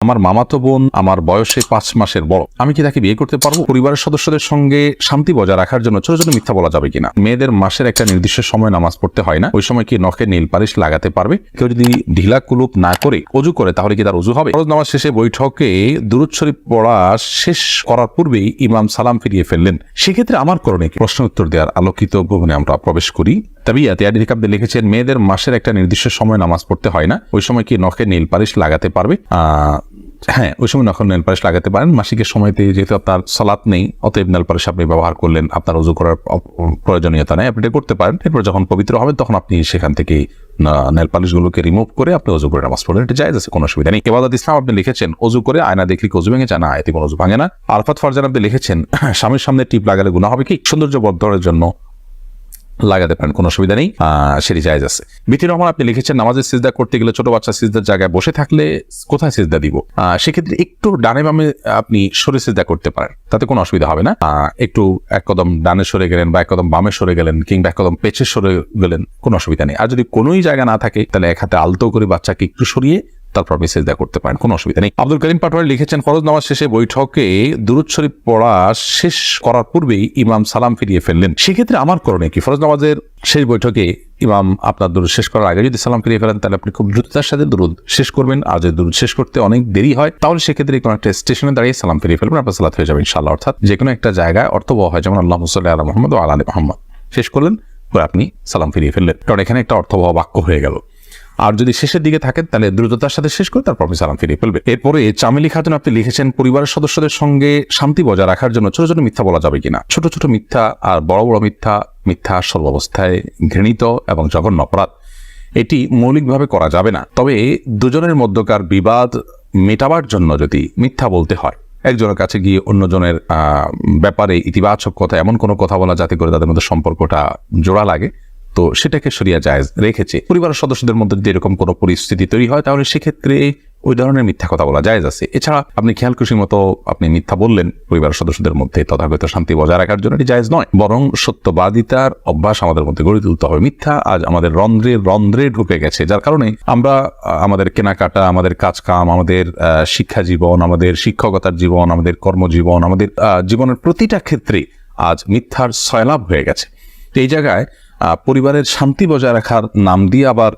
আমার মামাতো বোন আমার বয়সে 5 মাসের বড়, আমি কি তাকে বিয়ে করতে পারবো? পরিবারের সদস্যদের সঙ্গে শান্তি বজায় রাখার জন্য ছোট ছোট মিথ্যা বলা যাবে কিনা? মেয়েদের মাসের একটা নির্দিষ্ট সময় নামাজ পড়তে হয় না, ওই সময় কি নখে নীল পালিশ লাগাতে পারবে? কেউ যদি ঢিলা কুলুপ না করে অজু করে তাহলে কি তার অজু হবে? ফরজ নামাজ শেষে বৈঠকে দুরূদ শরীফ পড়া শেষ করার পূর্বেই ইমাম সালাম ফিরিয়ে ফেললেন, সেক্ষেত্রে আমার করণীয় কি? প্রশ্ন উত্তর দেওয়ার আলোকিত ভবনে আমরা প্রবেশ করি। লিখেছেন, মেয়েদের মাসের একটা নির্দিষ্ট সময় নামাজ পড়তে হয় না, ওই সময় কি নখে নীল পালিশ লাগাতে পারবে? হ্যাঁ, ওই সময় নখে নেল পালিশ লাগাতে পারেন। মাসিকের সময়তে যেহেতু আপনার সালাত নেই, অতএব নেল পালিশ আপনি ব্যবহার করলেন, আপনার ওযু করার প্রয়োজনীয়তা নেই, আপনি এটা করতে পারেন। এরপর যখন পবিত্র হবেন তখন আপনি সেখান থেকে নেল পালিশ গুলোকে রিমুভ করে আপনি ওযু করে নামাজ পড়লেন, এটা জায়েজ আছে, কোনো অসুবিধা নেই। ইবাদত ইসলাম আপনি লিখেছেন, ওযু করে আয়না দেখলে কি ওযু ভেঙে যায়? না, এতে কোনো ওযু ভাঙে না। আরফাত ফারজান আপনি লিখেছেন, স্বামীর সামনে টিপ লাগালে গুনাহ হবে কি? সৌন্দর্য বর্ধনের জন্য লাগাতে পারেন, কোনো অসুবিধা নেই, সেটি জায়েজ আছে। বিতির রহমান আপনি লিখেছেন, নামাজের সিজদা করতে গেলে ছোট বাচ্চা সিজদার জায়গায় বসে থাকলে কোথায় সিজদা দিব? সেক্ষেত্রে একটু ডানে বামে আপনি সরে সিজদা করতে পারেন, তাতে কোনো অসুবিধা হবে না। একটু এক কদম ডানে সরে গেলেন বা এক কদম বামে সরে গেলেন কিংবা এক কদম পেছে সরে গেলেন, কোনো অসুবিধা নেই। আর যদি কোনোই জায়গা না থাকে তাহলে এক হাতে আলতো করে বাচ্চাকে একটু সরিয়ে তারপর আপনি সিজদা করতে পারেন, কোনো অসুবিধা নেই। আব্দুল করিম পাটোয়ারি লিখেছেন, ফরজ নামাজ শেষে বৈঠকে দুরূদ শরীফ পড়া শেষ করার পূর্বেই ইমাম সালাম ফিরিয়ে ফেললেন, সেক্ষেত্রে আমার করণীয় কি? ফরজ নামাজের শেষ বৈঠকে ইমাম আপনার দুরূদ শেষ করার আগে যদি সালাম ফিরিয়ে ফেলেন তাহলে আপনি খুব দ্রুততার সাথে দুরূদ শেষ করবেন। আর যদি দুরূদ শেষ করতে অনেক দেরি হয় তাহলে সেক্ষেত্রে কোনো একটা স্টেশনে দাঁড়িয়ে সালাম ফিরিয়ে ফেলবেন, আপনার সালাত হয়ে যাবে ইনশাআল্লাহ। অর্থাৎ যে কোনো একটা জায়গায় অর্থবহ হয়, যেমন আল্লাহুম্মা সাল্লি আলা মুহাম্মাদ ওয়া আলা আলি মুহাম্মাদ শেষ করলেন, পরে আপনি সালাম ফিরিয়ে ফেললেন, কারণ এখানে একটা অর্থবহ বাক্য হয়ে গেল। আর যদি শেষের দিকে থাকেন তাহলে দ্রুততার সাথে শেষ করে তারপর আপনি সালাম ফিরিয়ে ফেলবে। এরপরে চামেলি খাতুন আপনি লিখেছেন, পরিবারের সদস্যদের সঙ্গে শান্তি বজায় রাখার জন্য ছোট ছোট মিথ্যা বলা যাবে কিনা? ছোট ছোট মিথ্যা আর বড় বড় মিথ্যা সর্বাবস্থায় ঘৃণিত এবং জঘন্য অপরাধ, এটি মৌলিকভাবে করা যাবে না। তবে দুজনের মধ্যকার বিবাদ মেটাবার জন্য যদি মিথ্যা বলতে হয়, একজনের কাছে গিয়ে অন্যজনের ব্যাপারে ইতিবাচক কথা, এমন কোনো কথা বলা যাতে করে তাদের মধ্যে সম্পর্কটা জোড়া লাগে, তো সেটাকে শরিয়া জায়েজ রেখেছে। পরিবারের সদস্যদের মধ্যে যদি এরকম কোনো পরিস্থিতি তৈরি হয় তাহলে সেক্ষেত্রে ওই ধরনের মিথ্যা কথা বলা জায়েজ আছে। এছাড়া আপনি খেয়াল খুশি মতো আপনি মিথ্যা বললেন পরিবারের সদস্যদের মধ্যে তথাগত শান্তি বজায় রাখার জন্য, এটি জায়েজ নয়। বরং সত্যবাদিতার অভ্যাস আমাদের মধ্যে গড়ে তুলতে হবে। মিথ্যা আজ আমাদের রন্ধ্রে ঢুকে গেছে, যার কারণে আমরা আমাদের কেনাকাটা, আমাদের কাজকাম, আমাদের শিক্ষা জীবন, আমাদের শিক্ষকতার জীবন, আমাদের কর্মজীবন, আমাদের জীবনের প্রতিটা ক্ষেত্রে আজ মিথ্যার সয়লাভ হয়ে গেছে। এই জায়গায় পরিবারের শান্তি বজায় রাখার নাম দিয়ে আবার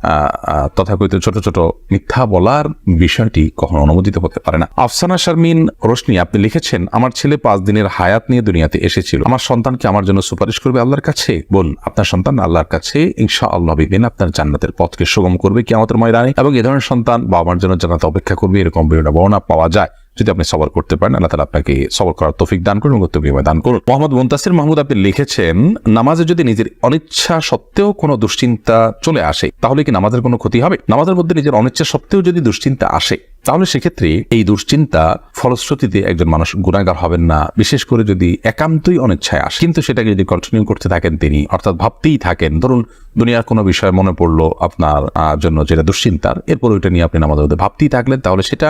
তথাকথিত ছোট ছোট মিথ্যা বলার বিষয়টি কখনো অনুমোদিত হতে পারে না। আফসানা শারমিন রোশনি আপনি লিখেছেন, আমার ছেলে 5 দিনের হায়াত নিয়ে দুনিয়াতে এসেছিল, আমার সন্তানকে আমার জন্য সুপারিশ করবে আল্লাহর কাছে? বল, আপনার সন্তান আল্লাহর কাছে ইনশাআল্লাহ বিদিন আপনার জান্নাতের পথকে সুগম করবে কিয়ামতের ময়দানে, এবং এ ধরনের সন্তান বাবার জন্য জান্নাতে অপেক্ষা করবে, এরকম বর্ণনা পাওয়া যায়। যদি আপনি সবর করতে পারেন, আল্লাহ তাআলা আপনাকে সবর করার তৌফিক দান করুন এবং বিনিময় দান করুন। মোহাম্মদ মুনতাসির মাহমুদ আপনি লিখেছেন, নামাজে যদি নিজের অনিচ্ছা সত্ত্বেও কোনো দুশ্চিন্তা চলে আসে তাহলে কি নামাজের কোনো ক্ষতি হবে? নামাজের মধ্যে নিজের অনিচ্ছা সত্ত্বেও যদি দুশ্চিন্তা আসে তাহলে সেক্ষেত্রে এই দুশ্চিন্তা ফলশ্রুতিতে একজন মানুষ গুনাহগার হবেন না, বিশেষ করে যদি একান্তই অনিচ্ছায় আসে। কিন্তু সেটাকে যদি কন্টিনিউ করতে থাকেন তিনি, অর্থাৎ ভাবতেই থাকেন, ধরুন দুনিয়ার কোনো বিষয় মনে পড়লো আপনার জন্য যেটা দুশ্চিন্তার, এরপর ওইটা নিয়ে আপনি নামাজের মধ্যে ভাবতেই থাকলেন, তাহলে সেটা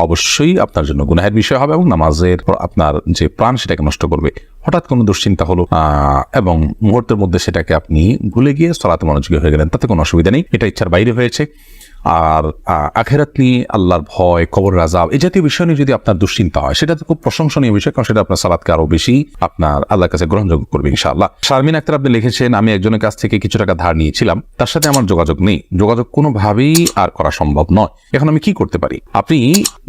অবশ্যই আপনার জন্য গুনাহের বিষয় হবে এবং নামাজের আপনার যে প্রাণ সেটাকে নষ্ট করবে। হঠাৎ কোনো দুশ্চিন্তা হলো এবং মুহূর্তের মধ্যে সেটাকে আপনি ভুলে গিয়ে সালাতে মনোযোগী হয়ে গেলেন, তাতে কোনো অসুবিধা নেই, এটা ইচ্ছার বাইরে হয়েছে। আর আখিরাত নিয়ে, আল্লাহর ভয়, কবরের আযাব, এই জাতীয় বিষয় নিয়ে যদি আপনার দুশ্চিন্তা হয় সেটা তো খুব প্রশংসনীয় বিষয়, কারণ সেটা আপনার সালাতকে আরো বেশি আপনার আল্লাহর কাছে গ্রহণযোগ্য করবে ইনশাআল্লাহ। শারমিন আক্তার আপনি লিখেছেন, আমি একজনের কাছ থেকে কিছু টাকা ধার নিয়েছিলাম, তার সাথে আমার যোগাযোগ নেই, যোগাযোগ কোনোভাবেই আর করা সম্ভব নয়, এখন আমি কি করতে পারি? আপনি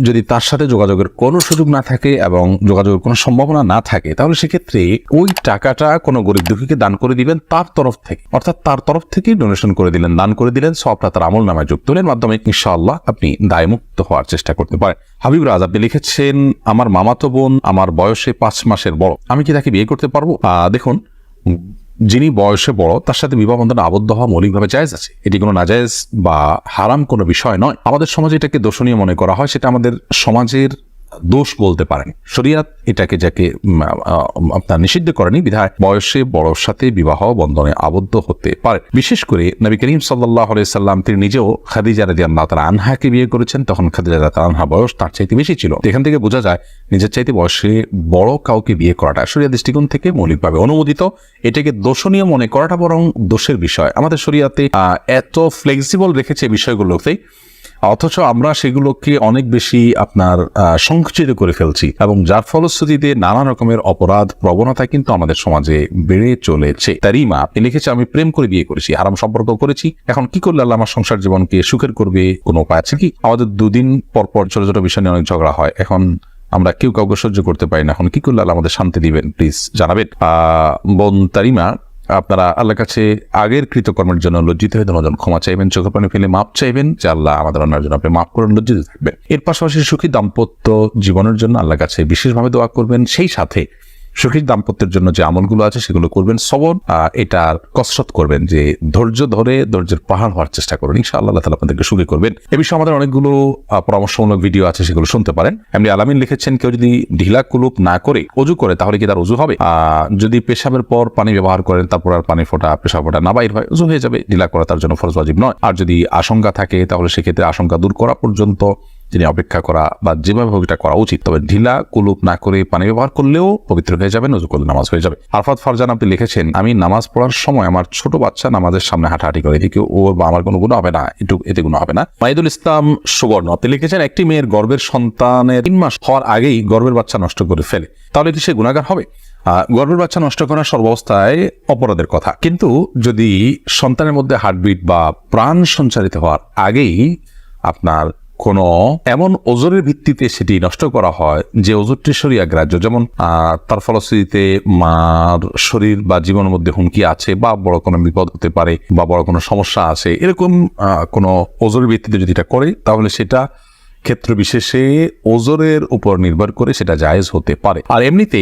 যদি তার সাথে যোগাযোগের কোনো সুযোগ না থাকে এবং যোগাযোগের কোনো সম্ভাবনা না থাকে তাহলে সেক্ষেত্রে ওই টাকাটা কোনো গরিব দুঃখীকে দান করে দিবেন তার তরফ থেকে, অর্থাৎ তার তরফ থেকে ডোনেশন করে দিলেন, দান করে দিলেন, সবটা তার আমল নামায় যুক্ত হলেন, মাধ্যমে ইনশাআল্লাহ আপনি দায়মুক্ত হওয়ার চেষ্টা করতে পারেন। হাবিব রাজ আপনি লিখেছেন, আমার মামাতো বোন আমার বয়সে 5 মাসের বড়, আমি কি তাকে বিয়ে করতে পারবো? দেখুন, যিনি বয়সে বড় তার সাথে বিবাহ বন্ধনে আবদ্ধ হওয়া মৌলিকভাবে জায়েজ আছে, এটি কোনো নাজায়েজ বা হারাম কোনো বিষয় নয়। আমাদের সমাজে এটাকে দোষণীয় মনে করা হয়, সেটা আমাদের সমাজের দোষ বলতে পারেন। শরিয়াত এটাকে যাকে আপনার নিষিদ্ধ করেনি, বিধায় বয়সে বড়র সাথে বিবাহ বন্ধনে আবদ্ধ হতে পারে। বিশেষ করে নবী করিম সাল্লাল্লাহু আলাইহি সাল্লাম তিনি নিজেও খাদিজা রাদিয়াল্লাহু তাআলা আনহাকে বিয়ে করেছেন, তখন খাদিজা রাদিয়াল্লাহু তাআলা আনহা বয়স তার চাইতে বেশি ছিল। এখান থেকে বোঝা যায় নিজের চাইতে বয়সে বড় কাউকে বিয়ে করাটা শরিয়াত দৃষ্টিকোণ থেকে মৌলিকভাবে অনুমোদিত, এটাকে দোষণীয় মনে করাটা বরং দোষের বিষয়। আমাদের শরিয়াতে এত ফ্লেক্সিবল রেখেছে বিষয়গুলোতে অথচ আমরা সেগুলোকে অনেক বেশি আপনার সংকুচিত করে ফেলছি, এবং যার ফলশ্রুতিতে নানা রকমের অপরাধ প্রবণতা কিন্তু আমাদের সমাজে বেড়ে চলেছে। তারিমা আপনি লিখেছে, আমি প্রেম করে বিয়ে করেছি, হারাম সম্পর্ক করেছি, এখন কি করলে আল্লাহ আমার সংসার জীবনকে সুখের করবে, কোনো উপায় আছে কি? আমাদের দুদিন পর পর ছোট ছোট বিষয় নিয়ে অনেক ঝগড়া হয়, এখন আমরা কেউ কাউকে সহ্য করতে পারি না, এখন কি করলে আল্লাহ আমাদের শান্তি দিবেন, প্লিজ জানাবেন। বোন তারিমা, আপনারা আল্লাহর কাছে আগের কৃতকর্মের জন্য লজ্জিত হয়ে ধন্যবাদ, ক্ষমা চাইবেন, চোখের পানি ফেলে মাপ চাইবেন যে আল্লাহ আমাদের অন্যার জন্য আপনি মাপ করেন, লজ্জিত থাকবেন। এর পাশাপাশি সুখী দাম্পত্য জীবনের জন্য আল্লাহর কাছে বিশেষভাবে দোয়া করবেন, সেই সাথে সুখী দাম্পত্যের জন্য যে আমলগুলো আছে সেগুলো করবেন, সবর এটার কসরত করবেন, যে ধৈর্য ধরে ধৈর্যের পাহাড় হওয়ার চেষ্টা করবেন, ইনশাআল্লাহ আল্লাহ তাআলা আপনাদেরকে সুখী করবেন। এ বিষয়ে আমাদের অনেকগুলো পরামর্শমূলক ভিডিও আছে, সেগুলো শুনতে পারেন। এমনি আলামিন লিখেছেন, কেউ যদি ঢিলা কুলুপ না করে অজু করে তাহলে কি তার অজু হবে? যদি পেশাবের পর পানি ব্যবহার করেন, তারপর আর পানি ফোটা পেশাব ফোটা না বাইর হয়, অজু হয়ে যাবে, ঢিলা করা তার জন্য ফরজ ওয়াজিব নয়। আর যদি আশঙ্কা থাকে তাহলে সেক্ষেত্রে আশঙ্কা দূর করা পর্যন্ত তিনি অপেক্ষা করা বা যেভাবে হোক এটা করা উচিত। তবে ঢিলা কুলুপ না করে পানি ব্যবহার করলেও পবিত্র হয়ে যাবেন, ওযু করলে নামাজ হয়ে যাবে। আরফাত ফারজান আপনি লিখেছেন, আমি নামাজ পড়ার সময় আমার ছোট বাচ্চা নামাজের সামনে হাঁটাহাঁটি করে, এদিকে ওর বা আমার কোনো গুনাহ হবে না, এতে গুনাহ হবে না। মাইদুল ইসলাম সুবর্ণ আপনি লিখেছেন, একটি মেয়ের গর্ভের সন্তানের 3 মাস হওয়ার আগেই গর্ভের বাচ্চা নষ্ট করে ফেলে, তাহলে কি সে গুনাহগার হবে? গর্ভের বাচ্চা নষ্ট করা সর্বাবস্থায় অপরাধের কথা, কিন্তু যদি সন্তানের মধ্যে হার্টবিট বা প্রাণ সঞ্চারিত হওয়ার আগেই আপনার কোনো এমন ওজরের ভিত্তিতে সেটি নষ্ট করা হয় যে ওজরটি শরীয়ত গ্রাহ্য, যেমন তার ফলশ্রুতিতে মার শরীর বা জীবনের মধ্যে হুমকি আছে, বা বড় কোনো বিপদ হতে পারে, বা বড় কোনো সমস্যা আছে, এরকম কোনো ওজরের ভিত্তিতে যদি এটা করে, তাহলে সেটা ক্ষেত্র বিশেষে ওজরের উপর নির্ভর করে সেটা জায়েজ হতে পারে। আর এমনিতে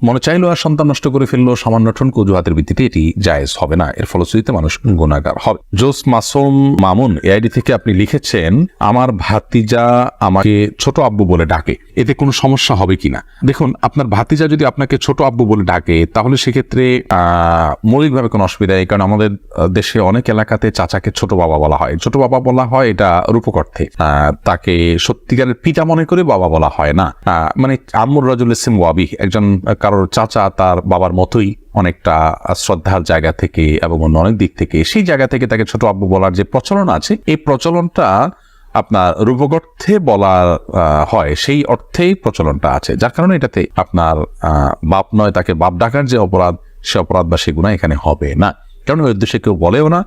মনে চাইলো আর সন্তান নষ্ট করে ফেললো সামান্য ঠনক অজুহাতের ভিত্তিতে, এটি জায়েজ হবে না, এর ফলশ্রুতিতে মানুষ গুনাহগার হবে। জোস মাসুম মামুন এআইডি থেকে আপনি লিখেছেন, আমার ভাতিজা আমাকে ছোট আব্বু বলে ডাকে, এতে কোনো সমস্যা হবে কিনা? দেখুন, আপনার ভাতিজা যদি আপনাকে ছোট আব্বু বলে ডাকে তাহলে সেক্ষেত্রে মৌলিকভাবে কোনো অসুবিধা নেই, কারণ আমাদের দেশে অনেক এলাকাতে চাচাকে ছোট বাবা বলা হয়। ছোট বাবা বলা হয় এটা রূপক অর্থে, তাকে সত্যিকারের পিতা মনে করে বাবা বলা হয় না। মানে আম্মুর রাজুল ইসলাম ওয়াবি, একজন কারোর চাচা তার বাবার মতোই অনেকটা শ্রদ্ধার জায়গা থেকে এবং অন্য অনেক দিক থেকে, সেই জায়গা থেকে তাকে ছোট আব্বু বলার যে প্রচলন আছে, এই প্রচলনটা আপনার রূপক অর্থে বলা হয়, সেই অর্থেই প্রচলনটা আছে, যার কারণে এটাতে আপনার বাপ নয় তাকে বাপ ডাকার যে অপরাধ, সে অপরাধ বা সে গুনাহ এখানে হবে না, কারণ ওই উদ্দেশ্যে কেউ বলেও না।